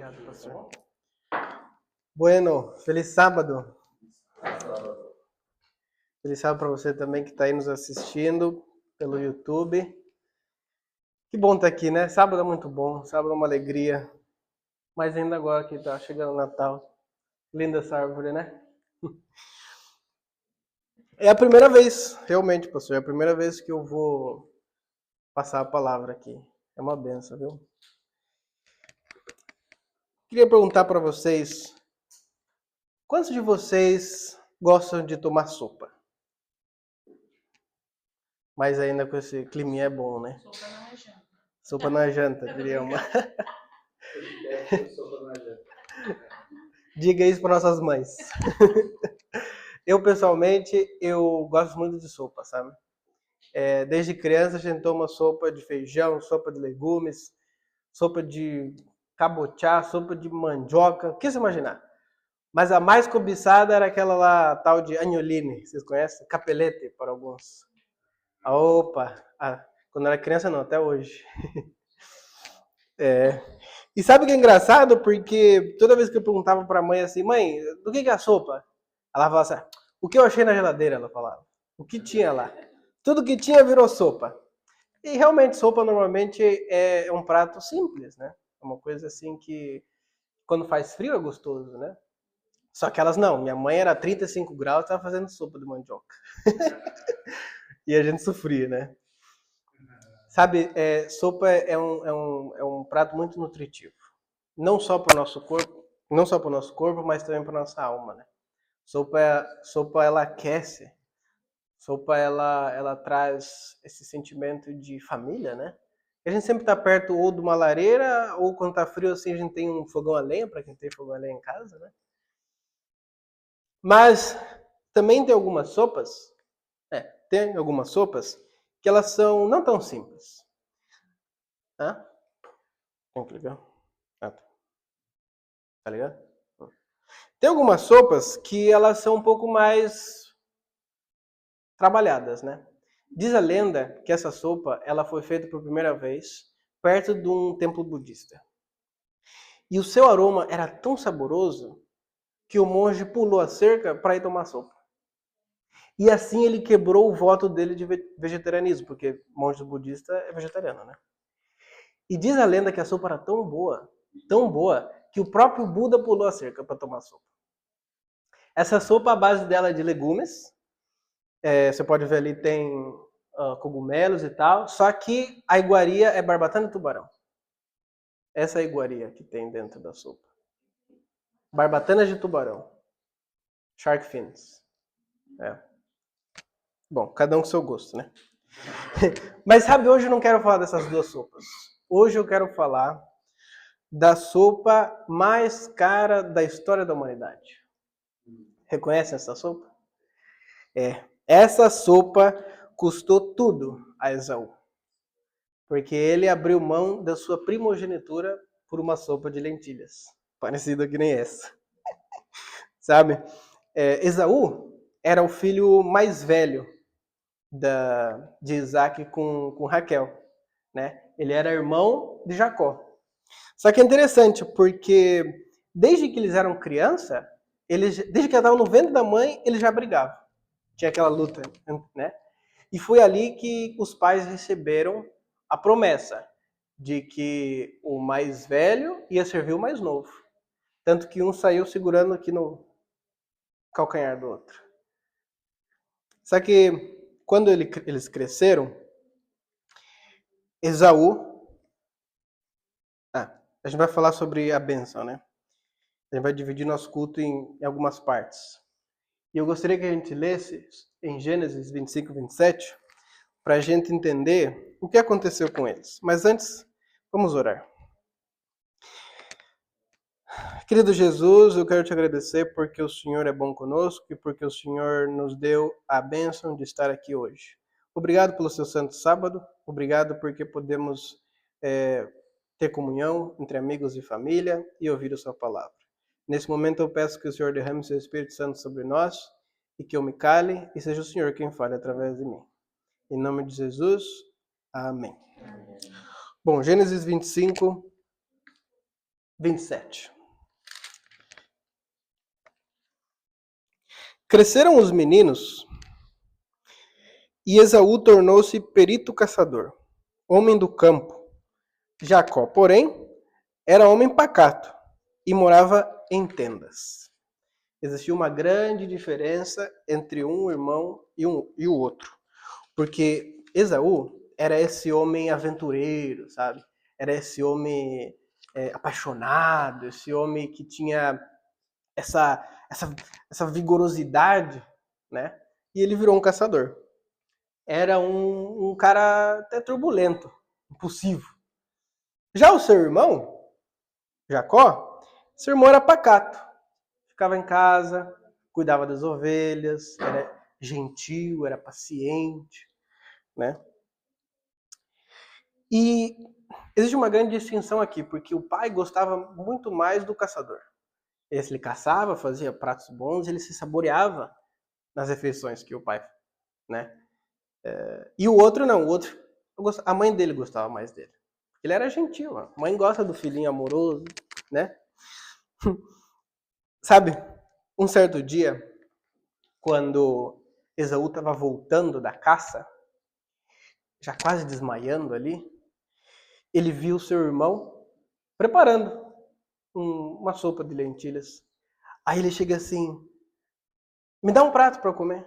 Obrigado, pastor. Bueno, feliz sábado. Feliz sábado para você também que está aí nos assistindo pelo YouTube. Que bom estar aqui, né? Sábado é muito bom, sábado é uma alegria. Mas ainda agora que está chegando o Natal. Linda essa árvore, né? É a primeira vez, realmente, pastor, é a primeira vez que eu vou passar a palavra aqui. É uma benção, viu? Queria perguntar para vocês, quantos de vocês gostam de tomar sopa? Mas ainda com esse climinha é bom, né? Sopa não é janta. Sopa na janta, diria uma. Sopa na janta. Diga isso para nossas mães. Eu, pessoalmente, eu gosto muito de sopa, sabe? Desde criança a gente toma sopa de feijão, sopa de legumes, sopa de cabotiá, sopa de mandioca, o que você imaginar. Mas a mais cobiçada era aquela lá, tal de agnoline, vocês conhecem? Capelete, para alguns. Opa! Quando eu era criança não, até hoje. E sabe o que é engraçado? Porque toda vez que eu perguntava para a mãe assim, mãe, do que é a sopa? Ela falava assim, o que eu achei na geladeira, ela falava. O que tinha lá? Tudo que tinha virou sopa. E realmente sopa normalmente é um prato simples, né? É uma coisa assim que quando faz frio é gostoso, né? Só que elas não. Minha mãe era 35 graus e estava fazendo sopa de mandioca. E a gente sofria, né? Sabe, sopa é um prato muito nutritivo. Não só para o nosso corpo, mas também para nossa alma, né? Sopa ela aquece. Sopa ela traz esse sentimento de família, né? A gente sempre está perto ou de uma lareira, ou quando tá frio assim a gente tem um fogão a lenha, para quem tem fogão a lenha em casa, né? Mas também tem algumas sopas que elas são não tão simples. Hã? Tem que ligar? Tá ligado? Tem algumas sopas que elas são um pouco mais trabalhadas, né? Diz a lenda que essa sopa ela foi feita por primeira vez perto de um templo budista. E o seu aroma era tão saboroso que o monge pulou a cerca para ir tomar sopa. E assim ele quebrou o voto dele de vegetarianismo, porque monge budista é vegetariano, né? E diz a lenda que a sopa era tão boa, que o próprio Buda pulou a cerca para tomar sopa. Essa sopa, a base dela é de legumes. Você pode ver ali, tem cogumelos e tal. Só que a iguaria é barbatana e tubarão. Essa é a iguaria que tem dentro da sopa. Barbatanas de tubarão. Shark fins. Bom, cada um com seu gosto, né? Mas sabe, hoje eu não quero falar dessas duas sopas. Hoje eu quero falar da sopa mais cara da história da humanidade. Reconhece essa sopa? Essa sopa custou tudo a Esaú. Porque ele abriu mão da sua primogenitura por uma sopa de lentilhas. Parecida que nem essa. Sabe? Esaú era o filho mais velho de Isaac com Raquel. Né? Ele era irmão de Jacó. Só que é interessante, porque desde que eles eram criança, desde que eles estavam no ventre da mãe, eles já brigavam. Tinha aquela luta, né? E foi ali que os pais receberam a promessa de que o mais velho ia servir o mais novo. Tanto que um saiu segurando aqui no calcanhar do outro. Só que quando eles cresceram, Esaú... a gente vai falar sobre a bênção, né? A gente vai dividir nosso culto em algumas partes. E eu gostaria que a gente lesse em Gênesis 25 e 27, para a gente entender o que aconteceu com eles. Mas antes, vamos orar. Querido Jesus, eu quero te agradecer porque o Senhor é bom conosco e porque o Senhor nos deu a bênção de estar aqui hoje. Obrigado pelo seu santo sábado, obrigado porque podemos ter comunhão entre amigos e família e ouvir a sua palavra. Nesse momento eu peço que o Senhor derrame o seu Espírito Santo sobre nós e que eu me cale e seja o Senhor quem fale através de mim. Em nome de Jesus, amém. Bom, Gênesis 25, 27. Cresceram os meninos e Esaú tornou-se perito caçador, homem do campo. Jacó, porém, era homem pacato e morava em tendas. Existia uma grande diferença entre um irmão e o outro. Porque Esaú era esse homem aventureiro, sabe? Era esse homem apaixonado, esse homem que tinha essa vigorosidade, né? E ele virou um caçador. Era um cara até turbulento, impulsivo. Já o seu irmão, Jacó, seu irmão era pacato. Ficava em casa, cuidava das ovelhas, era gentil, era paciente, né? E existe uma grande distinção aqui, porque o pai gostava muito mais do caçador. Ele caçava, fazia pratos bons, ele se saboreava nas refeições que o pai, né? E o outro não, o outro, a mãe dele gostava mais dele. Ele era gentil, a mãe gosta do filhinho amoroso, né? Sabe, um certo dia, quando Esaú estava voltando da caça, já quase desmaiando ali, ele viu seu irmão preparando uma sopa de lentilhas. Aí ele chega assim, me dá um prato para eu comer.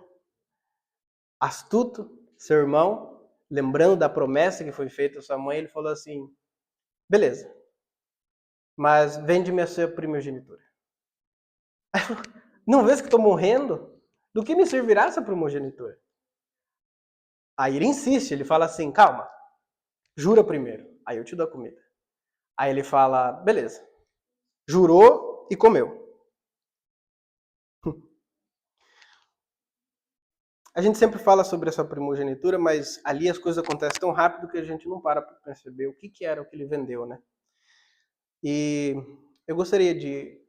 Astuto, seu irmão, lembrando da promessa que foi feita à sua mãe, ele falou assim, beleza, mas vende-me a sua primogenitura. Não vês que estou morrendo? Do que me servirá essa primogenitura? Aí ele insiste, ele fala assim, calma, jura primeiro, aí eu te dou a comida. Aí ele fala, beleza, jurou e comeu. A gente sempre fala sobre essa primogenitura, mas ali as coisas acontecem tão rápido que a gente não para perceber o que era o que ele vendeu, né? E eu gostaria de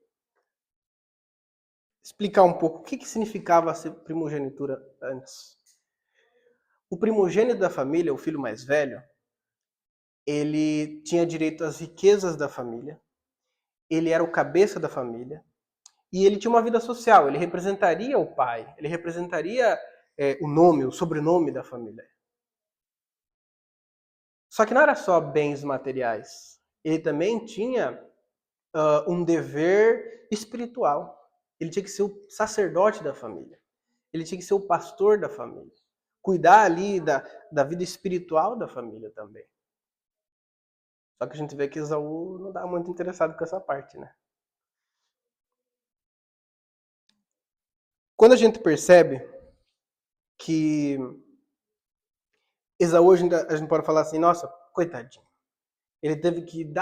explicar um pouco o que significava ser primogenitura antes. O primogênito da família, o filho mais velho, ele tinha direito às riquezas da família, ele era o cabeça da família, e ele tinha uma vida social, ele representaria o pai, ele representaria o nome, o sobrenome da família. Só que não era só bens materiais, ele também tinha um dever espiritual. Ele tinha que ser o sacerdote da família, ele tinha que ser o pastor da família, cuidar ali da vida espiritual da família também. Só que a gente vê que Esaú não estava muito interessado com essa parte, né? Quando a gente percebe que Esaú, a gente pode falar assim, nossa, coitadinho. Ele teve que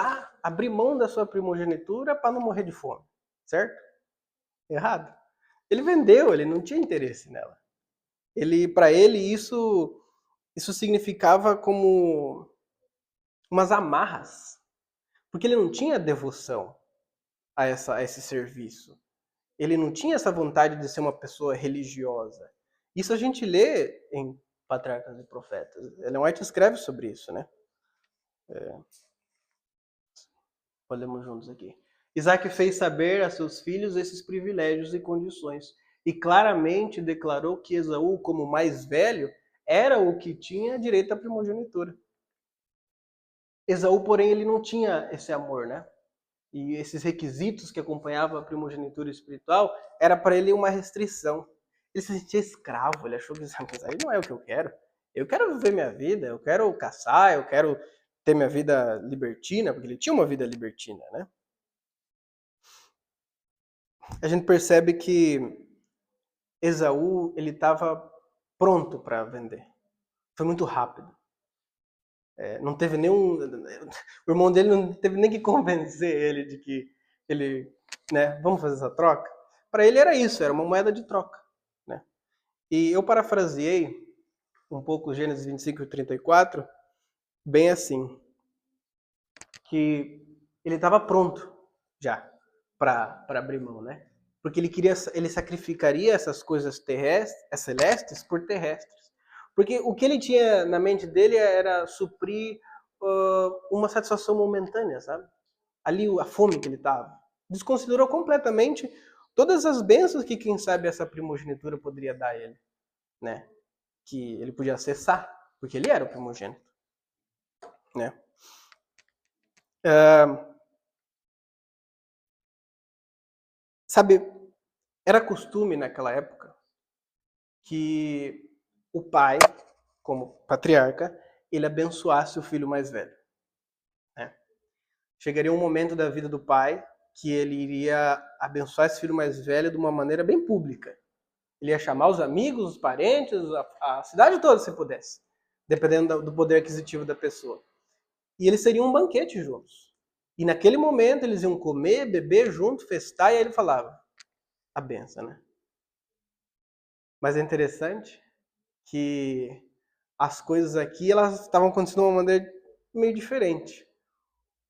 abrir mão da sua primogenitura para não morrer de fome, certo? Errado. Ele vendeu, ele não tinha interesse nela. Para ele isso significava como umas amarras, porque ele não tinha devoção a esse serviço. Ele não tinha essa vontade de ser uma pessoa religiosa. Isso a gente lê em Patriarcas e Profetas. Ellen White escreve sobre isso, né? Olhamos juntos aqui. Isaac fez saber a seus filhos esses privilégios e condições, e claramente declarou que Esaú, como mais velho, era o que tinha direito à primogenitura. Esaú, porém, ele não tinha esse amor, né? E esses requisitos que acompanhavam a primogenitura espiritual era para ele uma restrição. Ele se sentia escravo, ele achou que isso aí não é o que eu quero. Eu quero viver minha vida, eu quero caçar, eu quero ter minha vida libertina, porque ele tinha uma vida libertina, né? A gente percebe que Esaú, ele estava pronto para vender. Foi muito rápido. Não teve nenhum... O irmão dele não teve nem que convencer ele de que ele, né, vamos fazer essa troca. Para ele era isso, era uma moeda de troca, né? E eu parafraseei um pouco Gênesis 25 e 34, bem assim, que ele estava pronto já para abrir mão, né? Porque ele sacrificaria essas coisas celestes por terrestres. Porque o que ele tinha na mente dele era suprir uma satisfação momentânea, sabe? ali a fome que ele estava. Desconsiderou completamente todas as bênçãos que, quem sabe, essa primogenitura poderia dar a ele, né? Que ele podia acessar, porque ele era o primogênito, né? Sabe, era costume naquela época que o pai, como patriarca, ele abençoasse o filho mais velho, né? Chegaria um momento da vida do pai que ele iria abençoar esse filho mais velho de uma maneira bem pública. Ele ia chamar os amigos, os parentes, a cidade toda, se pudesse, dependendo do poder aquisitivo da pessoa. E eles seriam um banquete juntos. E naquele momento eles iam comer, beber junto, festar, e aí ele falava a benção, né? Mas é interessante que as coisas aqui elas estavam acontecendo de uma maneira meio diferente.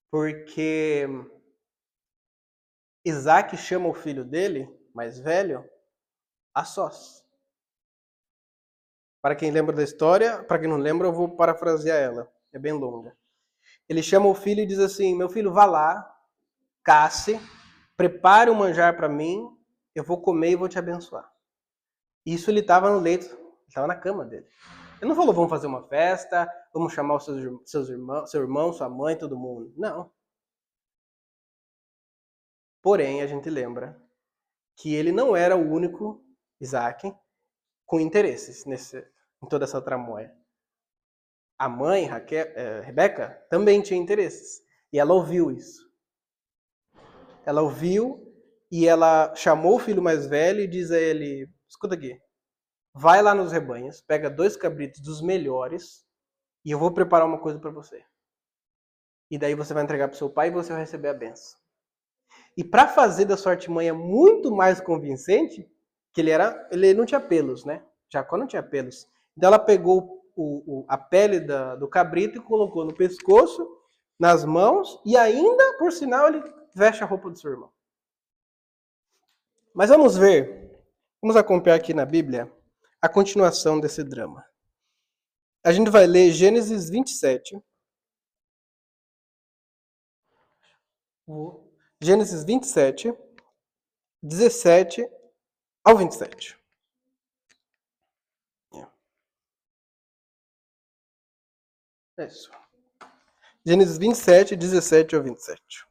Porque Isaac chama o filho dele, mais velho, a sós. Para quem lembra da história, para quem não lembra, eu vou parafrasear ela. É bem longa. Ele chama o filho e diz assim: meu filho, vá lá, casse, prepare um manjar para mim, eu vou comer e vou te abençoar. Isso ele estava no leito, ele estava na cama dele. Ele não falou, vamos fazer uma festa, vamos chamar os seus irmãos, seu irmão, sua mãe, todo mundo. Não. Porém, a gente lembra que ele não era o único Isaac com interesses em toda essa tramóia. A mãe, Rebeca, também tinha interesses. E ela ouviu isso. Ela ouviu e ela chamou o filho mais velho e diz a ele, escuta aqui, vai lá nos rebanhos, pega 2 cabritos dos melhores e eu vou preparar uma coisa para você. E daí você vai entregar para seu pai e você vai receber a benção. E para fazer da sua artimanha muito mais convincente, que ele não tinha pelos, né? Jacó não tinha pelos. Então ela pegou a pele do cabrito e colocou no pescoço, nas mãos, e ainda, por sinal, ele veste a roupa do seu irmão. Mas vamos acompanhar aqui na Bíblia a continuação desse drama. A gente vai ler Gênesis 27. Gênesis 27, 17 ao 27. É isso. Gênesis 27, 17 ao 27.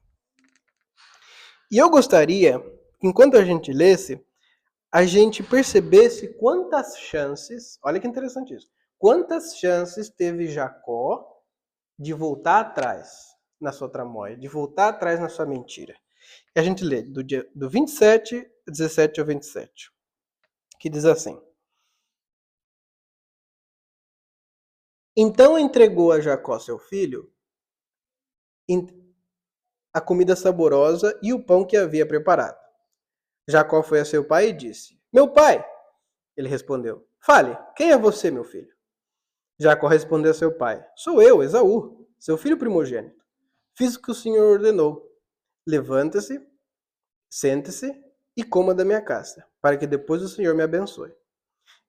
E eu gostaria, enquanto a gente lesse, a gente percebesse quantas chances, olha que interessante isso, quantas chances teve Jacó de voltar atrás na sua tramóia, de voltar atrás na sua mentira. E a gente lê do 27, 17 ao 27, que diz assim: Então entregou a Jacó, seu filho, a comida saborosa e o pão que havia preparado. Jacó foi a seu pai e disse: Meu pai! Ele respondeu: Fale, quem é você, meu filho? Jacó respondeu a seu pai: Sou eu, Esaú, seu filho primogênito. Fiz o que o Senhor ordenou. Levante-se, sente-se e coma da minha caça, para que depois o Senhor me abençoe.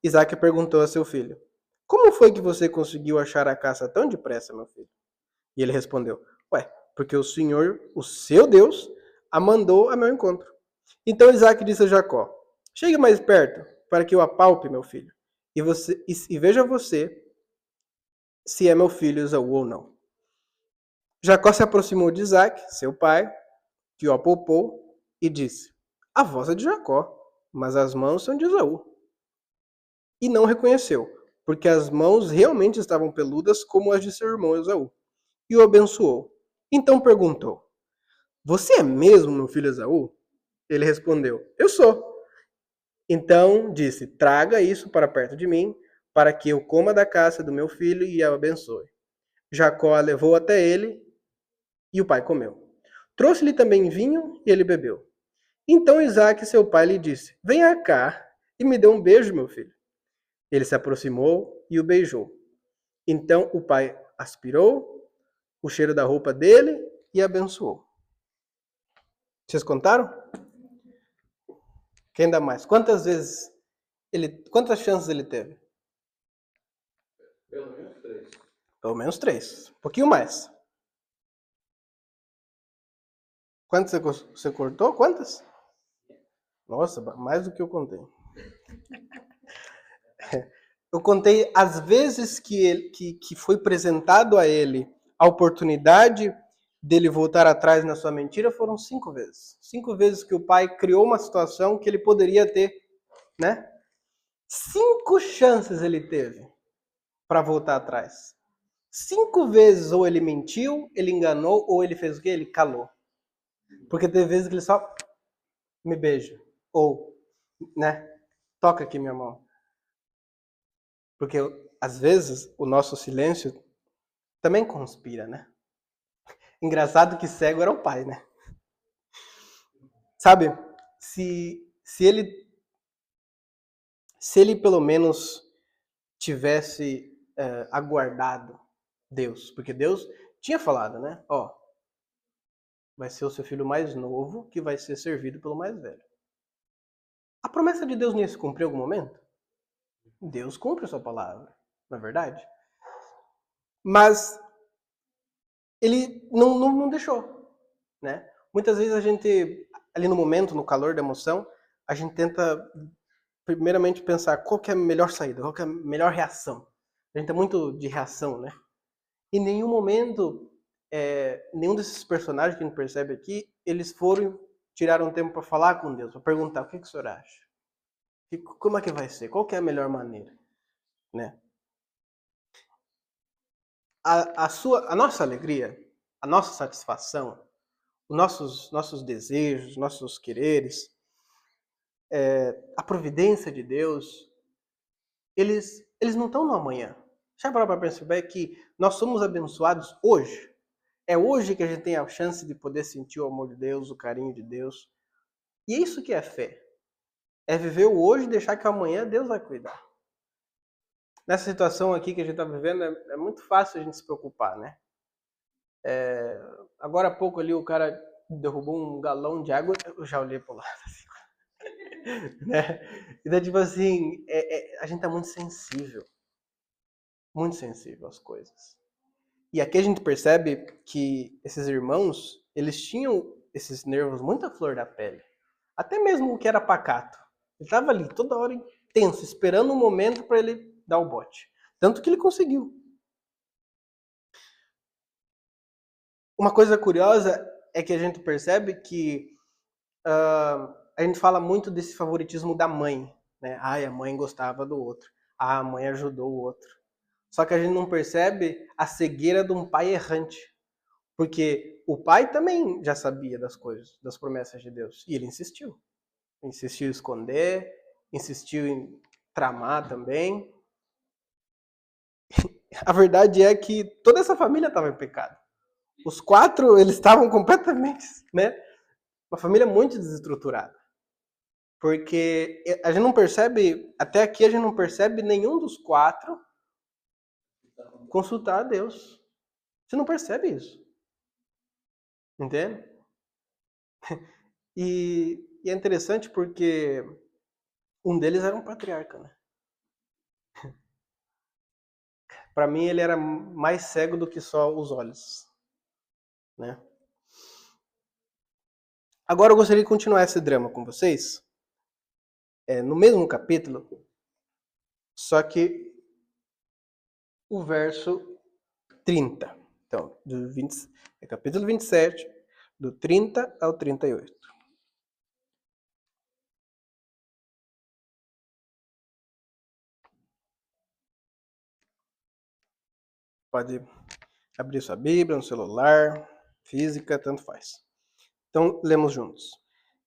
Isaac perguntou a seu filho: Como foi que você conseguiu achar a caça tão depressa, meu filho? E ele respondeu: Ué, porque o Senhor, o seu Deus, a mandou a meu encontro. Então Isaac disse a Jacó: Chegue mais perto, para que eu apalpe, meu filho, e veja você se é meu filho Esaú ou não. Jacó se aproximou de Isaac, seu pai, que o apalpou, e disse: A voz é de Jacó, mas as mãos são de Esaú. E não reconheceu, porque as mãos realmente estavam peludas como as de seu irmão Esaú. E o abençoou. Então perguntou: Você é mesmo meu filho Esaú? Ele respondeu: Eu sou. Então disse: Traga isso para perto de mim, para que eu coma da caça do meu filho e a abençoe. Jacó a levou até ele e o pai comeu. Trouxe-lhe também vinho e ele bebeu. Então Isaque, seu pai, lhe disse: Venha cá e me dê um beijo, meu filho. Ele se aproximou e o beijou. Então o pai aspirou o cheiro da roupa dele e abençoou. Vocês contaram? Quem dá mais? Quantas chances ele teve? Pelo menos 3. Pelo menos 3. Um pouquinho mais. Quantas você cortou? Quantas? Nossa, mais do que eu contei. Eu contei as vezes que foi apresentado a ele a oportunidade dele voltar atrás na sua mentira, foram 5 vezes. 5 vezes que o pai criou uma situação que ele poderia ter, né? 5 chances ele teve para voltar atrás. 5 vezes ou ele mentiu, ele enganou, ou ele fez o quê? Ele calou. Porque teve vezes que ele só me beija. Ou, né? Toca aqui minha mão. Porque às vezes o nosso silêncio também conspira, né? Engraçado que cego era o pai, né? Sabe? Se ele pelo menos tivesse aguardado Deus, porque Deus tinha falado, né? Ó, vai ser o seu filho mais novo que vai ser servido pelo mais velho. A promessa de Deus não ia se cumprir em algum momento? Deus cumpre a sua palavra, não é verdade? Mas ele não deixou, né? Muitas vezes a gente, ali no momento, no calor da emoção, a gente tenta primeiramente pensar qual que é a melhor saída, qual que é a melhor reação. A gente é muito de reação, né? Em nenhum momento, nenhum desses personagens que a gente percebe aqui, eles tiraram tempo para falar com Deus, para perguntar o que o senhor acha? Como é que vai ser? Qual que é a melhor maneira? Né? A nossa alegria, a nossa satisfação, os nossos desejos, nossos quereres, a providência de Deus, eles não estão no amanhã. Já parou para perceber que nós somos abençoados hoje? É hoje que a gente tem a chance de poder sentir o amor de Deus, o carinho de Deus. E é isso que é fé. É viver o hoje e deixar que amanhã Deus vai cuidar. Nessa situação aqui que a gente está vivendo, é muito fácil a gente se preocupar, né? Agora há pouco ali o cara derrubou um galão de água, eu já olhei pro lado assim, né? Então, tipo assim, a gente tá muito sensível às coisas. E aqui a gente percebe que esses irmãos, eles tinham esses nervos muito à flor da pele. Até mesmo o que era pacato. Ele estava ali toda hora tenso, esperando um momento para ele dar o bote. Tanto que ele conseguiu. Uma coisa curiosa é que a gente percebe que a gente fala muito desse favoritismo da mãe. Né? Ai, a mãe gostava do outro. Ah, a mãe ajudou o outro. Só que a gente não percebe a cegueira de um pai errante. Porque o pai também já sabia das coisas, das promessas de Deus. E ele insistiu. Insistiu em esconder, insistiu em tramar também. A verdade é que toda essa família estava em pecado. Os 4, eles estavam completamente, né? Uma família muito desestruturada. Porque a gente não percebe, até aqui a gente não percebe nenhum dos 4 consultar a Deus. Você não percebe isso. Entende? E é interessante porque um deles era um patriarca, né? Para mim ele era mais cego do que só os olhos, né? Agora eu gostaria de continuar esse drama com vocês, no mesmo capítulo, só que o verso 30. Então, capítulo 27, do 30 ao 38. Pode abrir sua Bíblia no celular, física, tanto faz. Então, lemos juntos.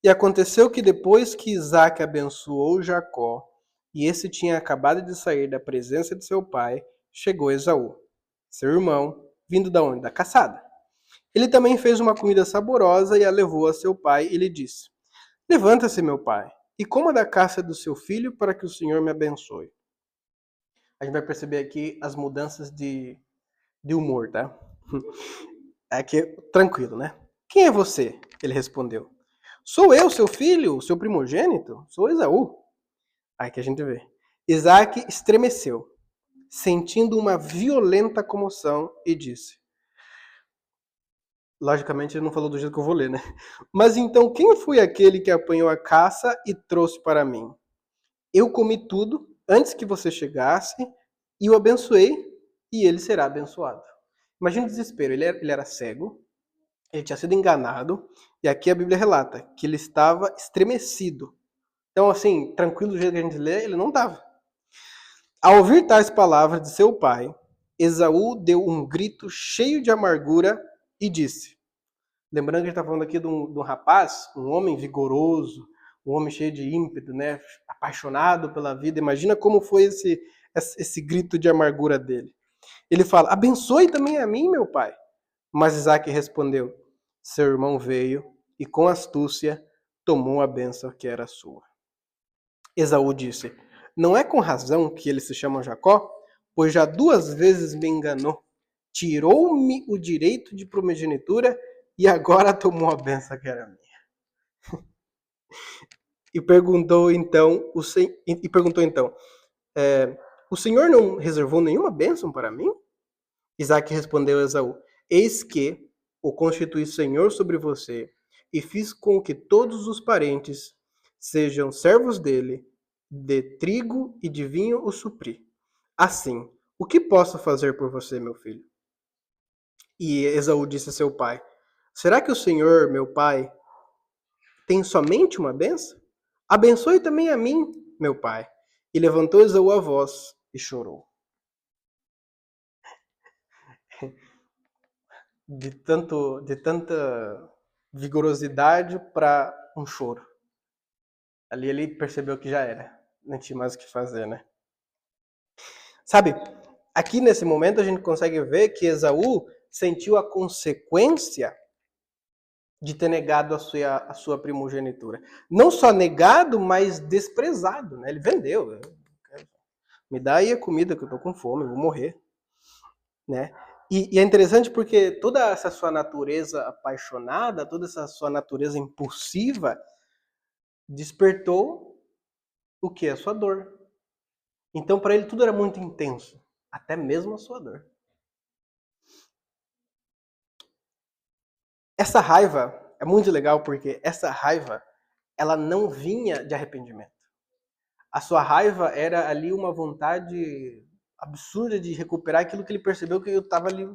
E aconteceu que depois que Isaac abençoou Jacó, e esse tinha acabado de sair da presença de seu pai, chegou Esaú, seu irmão, vindo da onde? Da caçada. Ele também fez uma comida saborosa e a levou a seu pai e lhe disse: Levanta-se, meu pai, e coma da caça do seu filho para que o Senhor me abençoe. A gente vai perceber aqui as mudanças de humor, tá? Aqui, tranquilo, né? Quem é você? Ele respondeu. Sou eu, seu filho, seu primogênito? Sou Esaú. Aí que a gente vê. Isaac estremeceu, sentindo uma violenta comoção, e disse: Logicamente ele não falou do jeito que eu vou ler, né? Mas então quem foi aquele que apanhou a caça e trouxe para mim? Eu comi tudo antes que você chegasse e o abençoei e ele será abençoado. Imagina o desespero, ele era cego, ele tinha sido enganado e aqui a Bíblia relata que ele estava estremecido. Então assim, tranquilo do jeito que a gente lê, ele não estava. Ao ouvir tais palavras de seu pai, Esaú deu um grito cheio de amargura e disse, lembrando que a gente está falando aqui de um rapaz, um homem vigoroso, um homem cheio de ímpeto, né? Apaixonado pela vida. Imagina como foi esse grito de amargura dele. Ele fala, abençoe também a mim, meu pai. Mas Isaac respondeu, seu irmão veio e com astúcia tomou a bênção que era sua. Esaú disse, não é com razão que ele se chama Jacó? Pois já 2 vezes me enganou. Tirou-me o direito de primogenitura e agora tomou a benção que era minha. E perguntou então, o Senhor não reservou nenhuma bênção para mim? Isaac respondeu a Esaú, eis que o constituí Senhor sobre você e fiz com que todos os parentes sejam servos dele, de trigo e de vinho o supri. Assim, o que posso fazer por você, meu filho? E Esaú disse a seu pai, será que o Senhor, meu pai, tem somente uma benção? Abençoe também a mim, meu pai. E levantou Esaú a voz e chorou. De tanta vigorosidade para um choro. Ali ele percebeu que já era. Não tinha mais o que fazer, né? Sabe, aqui nesse momento a gente consegue ver que Esaú sentiu a consequência de ter negado a sua primogenitura. Não só negado, mas desprezado, né? Ele vendeu. Me dá aí a comida que eu tô com fome, eu vou morrer, né? E é interessante porque toda essa sua natureza apaixonada, toda essa sua natureza impulsiva, despertou o que? A sua dor. Então para ele tudo era muito intenso, até mesmo a sua dor. Essa raiva é muito legal porque essa raiva, ela não vinha de arrependimento. A sua raiva era ali uma vontade absurda de recuperar aquilo que ele percebeu que eu estava ali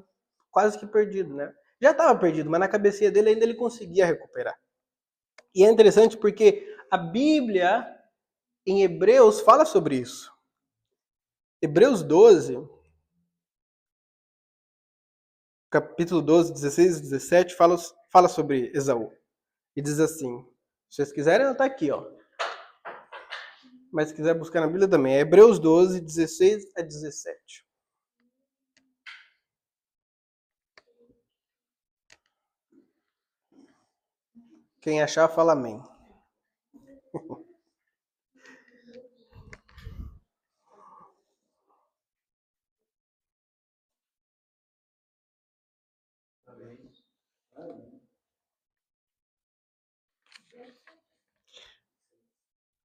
quase que perdido, né? Já estava perdido, mas na cabecinha dele ainda ele conseguia recuperar. E é interessante porque a Bíblia, em Hebreus, fala sobre isso. Hebreus 12, capítulo 12, 16 e 17, fala sobre Esaú. E diz assim, se vocês quiserem, está aqui, ó. Mas se quiser buscar na Bíblia também, é Hebreus 12, 16 a 17. Quem achar, fala amém.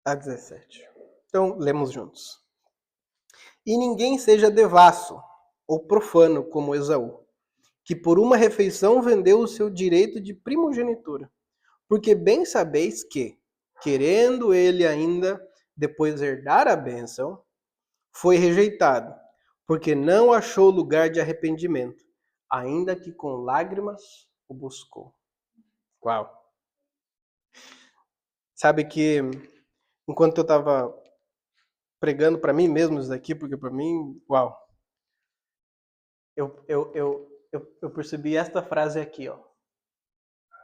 A 17. Então, lemos juntos. E ninguém seja devasso ou profano como Esaú, que por uma refeição vendeu o seu direito de primogenitura. Porque bem sabeis que, querendo ele ainda depois herdar a bênção, foi rejeitado, porque não achou lugar de arrependimento, ainda que com lágrimas o buscou. Uau! Sabe que enquanto eu estava pregando para mim mesmo isso daqui, porque para mim, uau! Eu percebi esta frase aqui, ó.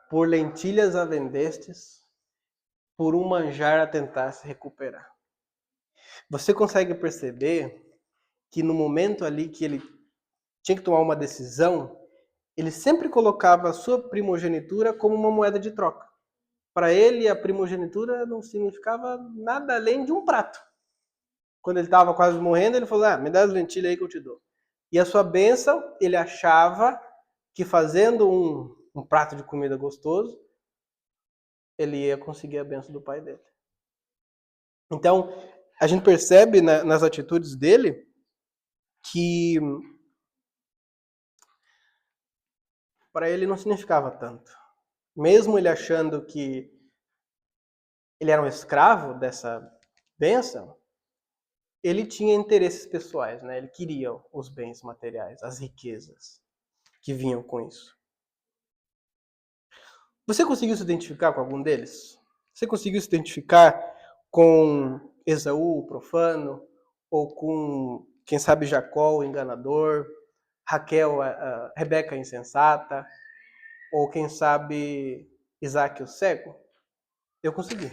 Por lentilhas a vendestes, por um manjar a tentar se recuperar. Você consegue perceber que no momento ali que ele tinha que tomar uma decisão, ele sempre colocava a sua primogenitura como uma moeda de troca. Para ele, a primogenitura não significava nada além de um prato. Quando ele estava quase morrendo, ele falou, me dá as lentilhas aí que eu te dou. E a sua bênção, ele achava que fazendo um prato de comida gostoso, ele ia conseguir a bênção do pai dele. Então, a gente percebe nas atitudes dele que para ele não significava tanto. Mesmo ele achando que ele era um escravo dessa bênção, ele tinha interesses pessoais, né? Ele queria os bens materiais, as riquezas que vinham com isso. Você conseguiu se identificar com algum deles? Você conseguiu se identificar com Esaú, o profano, ou com, quem sabe, Jacó, o enganador, Raquel, a Rebeca, a insensata, ou quem sabe, Isaac, o cego? Eu consegui.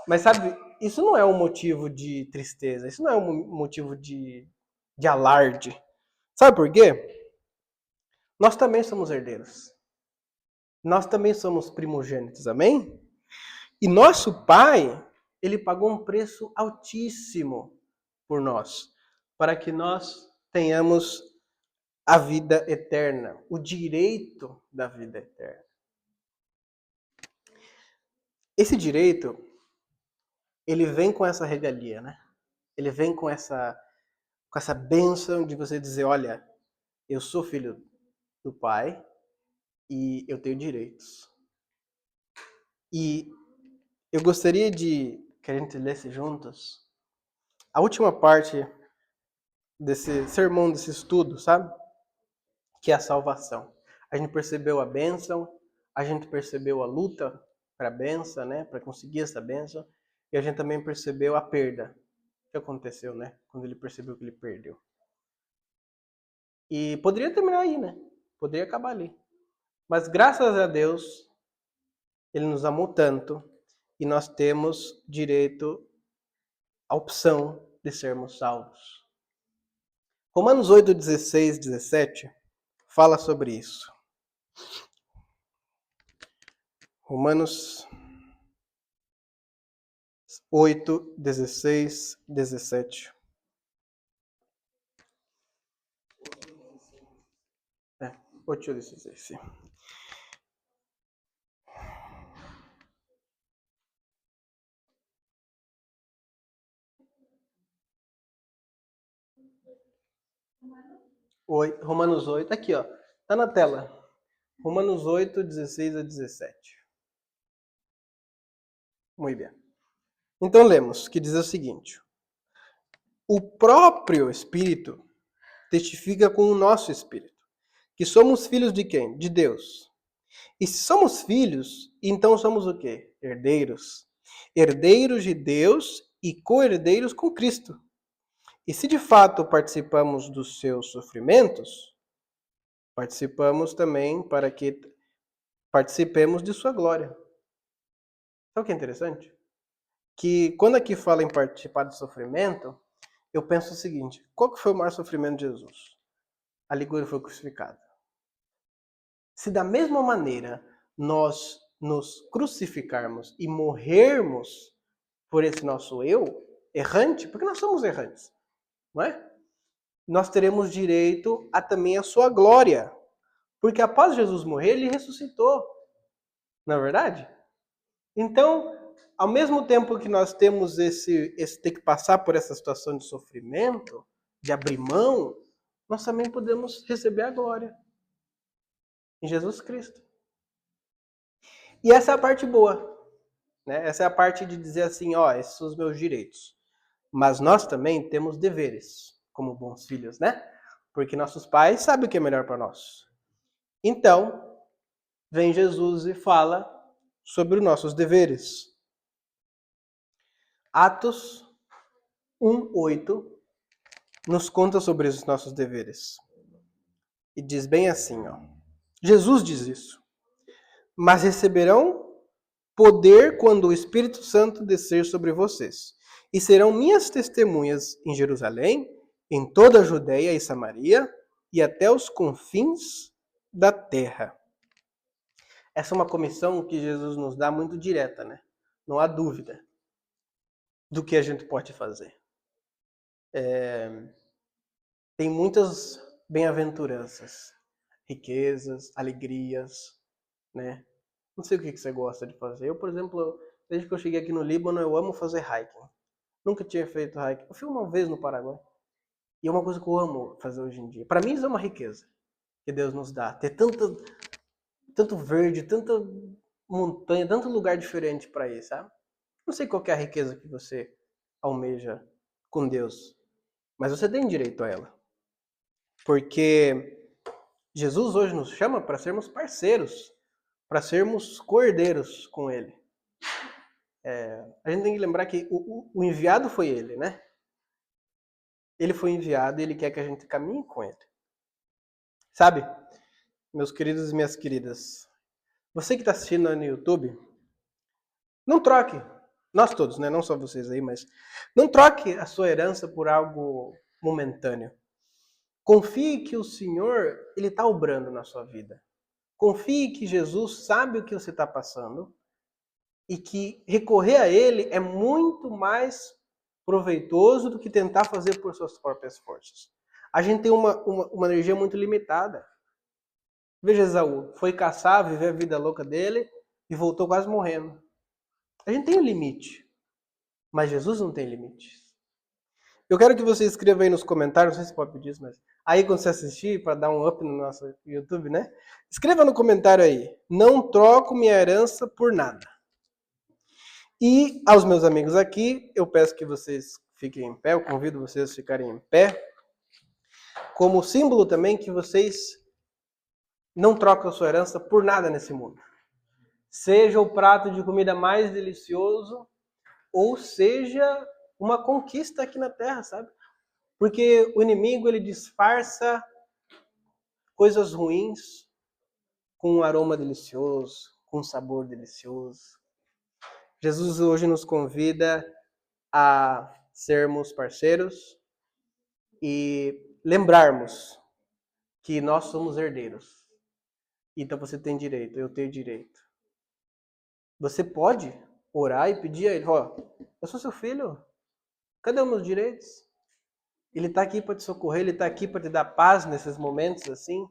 Mas sabe, isso não é um motivo de tristeza, isso não é um motivo de alarde. Sabe por quê? Nós também somos herdeiros. Nós também somos primogênitos, amém? E nosso Pai, ele pagou um preço altíssimo por nós, para que nós tenhamos a vida eterna, o direito da vida eterna. Esse direito, ele vem com essa regalia, né? Ele vem com essa bênção de você dizer, olha, eu sou filho do Pai e eu tenho direitos. E eu gostaria de que a gente lesse juntos a última parte desse sermão, desse estudo, sabe? Que é a salvação. A gente percebeu a bênção, a gente percebeu a luta para a bênção, né? Para conseguir essa bênção, e a gente também percebeu a perda que aconteceu, né? Quando ele percebeu que ele perdeu. E poderia terminar aí, né? Poderia acabar ali. Mas graças a Deus, ele nos amou tanto e nós temos direito à opção de sermos salvos. Romanos 8, 16, 17 fala sobre isso. Romanos 8, 16, 17. 8, 16, sim. Romanos 8, aqui ó, tá na tela. Romanos 8, 16 a 17. Muito bem. Então lemos, que diz o seguinte: o próprio Espírito testifica com o nosso Espírito que somos filhos de quem? De Deus. E se somos filhos, então somos o quê? Herdeiros. Herdeiros de Deus e co-herdeiros com Cristo. E se de fato participamos dos seus sofrimentos, participamos também para que participemos de sua glória. Sabe o que é interessante? Que quando aqui fala em participar do sofrimento, eu penso o seguinte: qual que foi o maior sofrimento de Jesus? Ali quando ele foi crucificado. Se da mesma maneira nós nos crucificarmos e morrermos por esse nosso eu errante, porque nós somos errantes, não é? Nós teremos direito a também a sua glória. Porque após Jesus morrer, ele ressuscitou. Não é verdade? Então, ao mesmo tempo que nós temos esse ter que passar por essa situação de sofrimento, de abrir mão, nós também podemos receber a glória em Jesus Cristo. E essa é a parte boa, né? Essa é a parte de dizer assim, ó, esses são os meus direitos. Mas nós também temos deveres, como bons filhos, né? Porque nossos pais sabem o que é melhor para nós. Então, vem Jesus e fala sobre os nossos deveres. Atos 1:8 nos conta sobre os nossos deveres. E diz bem assim, ó. Jesus diz isso. Mas receberão poder quando o Espírito Santo descer sobre vocês. E serão minhas testemunhas em Jerusalém, em toda a Judéia e Samaria e até os confins da terra. Essa é uma comissão que Jesus nos dá muito direta, né? Não há dúvida do que a gente pode fazer. Tem muitas bem-aventuranças, riquezas, alegrias, né? Não sei o que você gosta de fazer. Eu, por exemplo, desde que eu cheguei aqui no Líbano, eu amo fazer hiking. Nunca tinha feito hiking. Eu fui uma vez no Paraguai. E é uma coisa que eu amo fazer hoje em dia. Para mim isso é uma riqueza. que Deus nos dá. Ter tanto verde, tanta montanha, tanto lugar diferente para ir, sabe? Não sei qual que é a riqueza que você almeja com Deus, mas você tem direito a ela. Porque Jesus hoje nos chama para sermos parceiros, para sermos cordeiros com Ele. A gente tem que lembrar que o enviado foi Ele, né? Ele foi enviado e Ele quer que a gente caminhe com Ele. Sabe, meus queridos e minhas queridas, você que está assistindo no YouTube, não troque, nós todos, né? Não só vocês aí, mas não troque a sua herança por algo momentâneo. Confie que o Senhor, Ele está obrando na sua vida. Confie que Jesus sabe o que você está passando e que recorrer a Ele é muito mais proveitoso do que tentar fazer por suas próprias forças. A gente tem uma energia muito limitada. Veja Esaú, foi caçar, viver a vida louca dele e voltou quase morrendo. A gente tem um limite, mas Jesus não tem limites. Eu quero que você escreva aí nos comentários, não sei se pode pedir isso, mas aí quando você assistir, para dar um up no nosso YouTube, né? Escreva no comentário aí, não troco minha herança por nada. E aos meus amigos aqui, eu peço que vocês fiquem em pé, eu convido vocês a ficarem em pé, como símbolo também que vocês não trocam a sua herança por nada nesse mundo. Seja o prato de comida mais delicioso, ou seja uma conquista aqui na Terra, sabe? Porque o inimigo, ele disfarça coisas ruins com um aroma delicioso, com um sabor delicioso. Jesus hoje nos convida a sermos parceiros e lembrarmos que nós somos herdeiros. Então você tem direito, eu tenho direito. Você pode orar e pedir a Ele, ó, eu sou seu filho, cadê os meus direitos? Ele está aqui para te socorrer, Ele está aqui para te dar paz nesses momentos assim,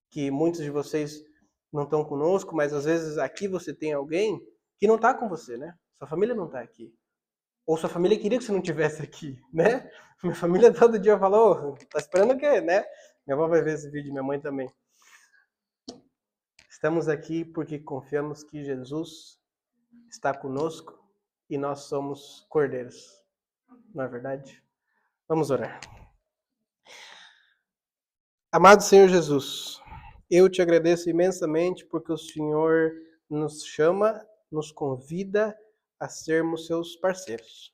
que muitos de vocês não estão conosco, mas às vezes aqui você tem alguém que não está com você, né? Sua família não está aqui. Ou sua família queria que você não estivesse aqui, né? Minha família todo dia falou, tá esperando o quê, né? Minha avó vai ver esse vídeo, minha mãe também. Estamos aqui porque confiamos que Jesus está conosco e nós somos cordeiros. Não é verdade? Vamos orar. Amado Senhor Jesus, eu te agradeço imensamente porque o Senhor nos chama, nos convida a sermos seus parceiros.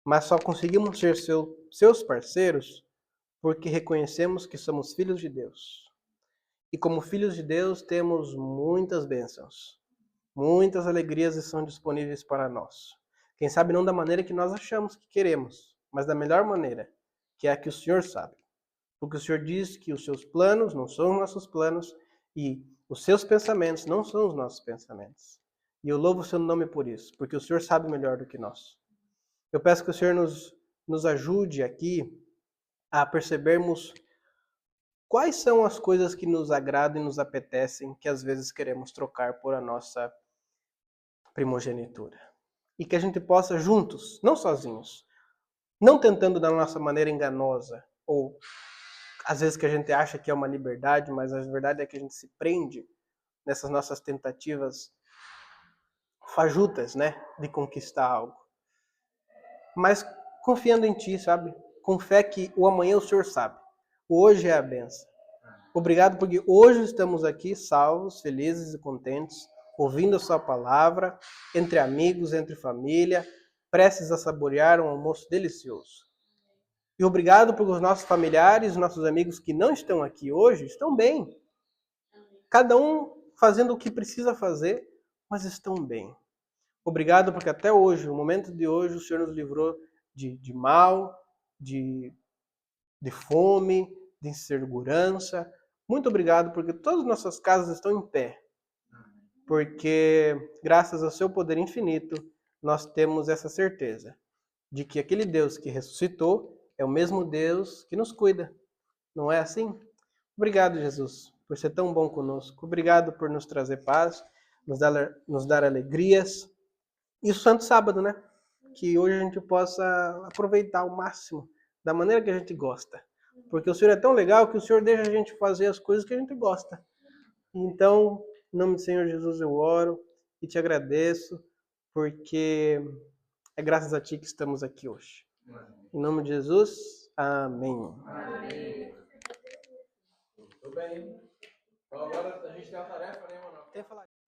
Mas só conseguimos ser seus parceiros porque reconhecemos que somos filhos de Deus. E como filhos de Deus temos muitas bênçãos. Muitas alegrias estão disponíveis para nós. Quem sabe não da maneira que nós achamos que queremos, mas da melhor maneira, que é a que o Senhor sabe. Porque o Senhor diz que os seus planos não são os nossos planos e os seus pensamentos não são os nossos pensamentos. E eu louvo o seu nome por isso, porque o Senhor sabe melhor do que nós. Eu peço que o Senhor nos ajude aqui a percebermos quais são as coisas que nos agradam e nos apetecem, que às vezes queremos trocar por a nossa primogenitura. E que a gente possa juntos, não sozinhos, não tentando da nossa maneira enganosa, ou às vezes que a gente acha que é uma liberdade, mas a verdade é que a gente se prende nessas nossas tentativas fajutas, né, de conquistar algo. Mas confiando em Ti, sabe? Com fé que o amanhã o Senhor sabe. O hoje é a benção. Obrigado porque hoje estamos aqui salvos, felizes e contentes, ouvindo a Sua palavra, entre amigos, entre família, prestes a saborear um almoço delicioso. E obrigado porque os nossos familiares, nossos amigos que não estão aqui hoje, estão bem. Cada um fazendo o que precisa fazer, mas estão bem. Obrigado porque até hoje, no momento de hoje, o Senhor nos livrou de mal, de fome, de insegurança. Muito obrigado porque todas as nossas casas estão em pé. Porque, graças ao seu poder infinito, nós temos essa certeza de que aquele Deus que ressuscitou é o mesmo Deus que nos cuida. Não é assim? Obrigado, Jesus, por ser tão bom conosco. Obrigado por nos trazer paz, nos dar alegrias. E o Santo Sábado, né? Que hoje a gente possa aproveitar ao máximo, da maneira que a gente gosta. Porque o Senhor é tão legal que o Senhor deixa a gente fazer as coisas que a gente gosta. Então, em nome do Senhor Jesus, eu oro e te agradeço, porque é graças a Ti que estamos aqui hoje. Em nome de Jesus, amém. Amém. Tudo bem. Então agora a gente tem a tarefa, né, mano?